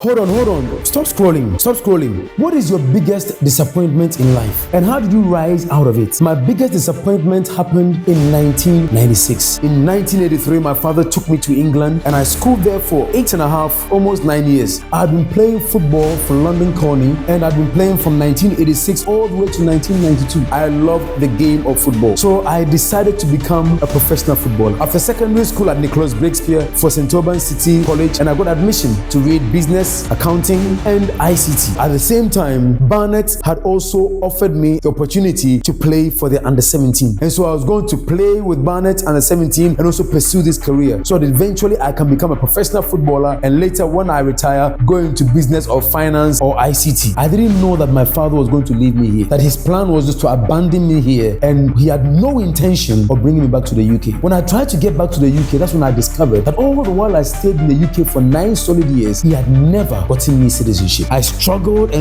Hold on. Stop scrolling. What is your biggest disappointment in life? And how did you rise out of it? My biggest disappointment happened in 1996. In 1983, my father took me to England and I schooled there for 8.5, almost 9 years. I had been playing football for London Colney and I'd been playing from 1986 all the way to 1992. I loved the game of football. So I decided to become a professional footballer. After secondary school at Nicholas Breakspere for St. Albans City College, and I got admission to read business, accounting, and ICT. At the same time, Barnet had also offered me the opportunity to play for the under-17. And so I was going to play with Barnet under-17 and also pursue this career so that eventually I can become a professional footballer and later when I retire, go into business or finance or ICT. I didn't know that my father was going to leave me here, that his plan was just to abandon me here and he had no intention of bringing me back to the UK. When I tried to get back to the UK, that's when I discovered that all the while I stayed in the UK for 9 solid years, he had never gotten me citizenship. I struggled.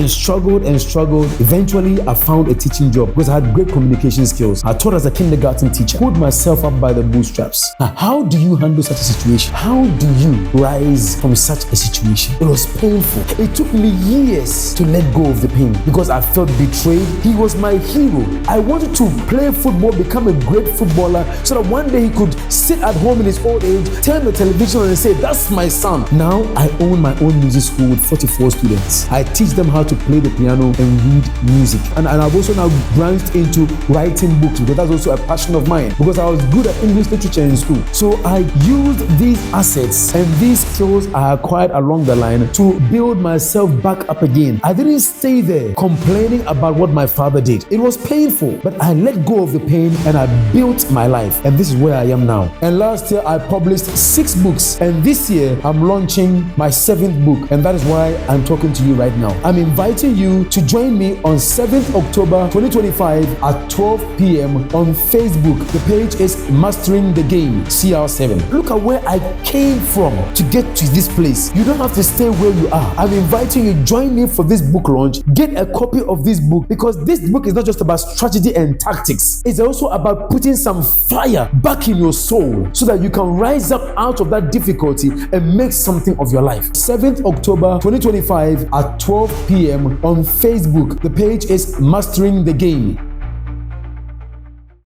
Eventually, I found a teaching job because I had great communication skills. I taught as a kindergarten teacher, pulled myself up by the bootstraps. Now, how do you handle such a situation? How do you rise from such a situation? It was painful. It took me years to let go of the pain because I felt betrayed. He was my hero. I wanted to play football, become a great footballer so that one day he could sit at home in his old age, turn the television on and say, that's my son. Now I own my own music school with 44 students. I teach them how to play the piano and read music. And I've also now branched into writing books because that's also a passion of mine because I was good at English literature in school. So I used these assets and these skills I acquired along the line to build myself back up again. I didn't stay there complaining about what my father did. It was painful, but I let go of the pain and I built my life. And this is where I am now. And last year I published 6 books and this year I'm launching my 7th book. And that is why I'm talking to you right now. I'm inviting you to join me on 7th October 2025 at 12 p.m. on Facebook. The page is Mastering the Game, CR7. Look at where I came from to get to this place. You don't have to stay where you are. I'm inviting you, join me for this book launch. Get a copy of this book because this book is not just about strategy and tactics. It's also about putting some fire back in your soul so that you can rise up out of that difficulty and make something of your life. 7th October 2025 at 12 p.m. on Facebook. The page is Mastering the Game.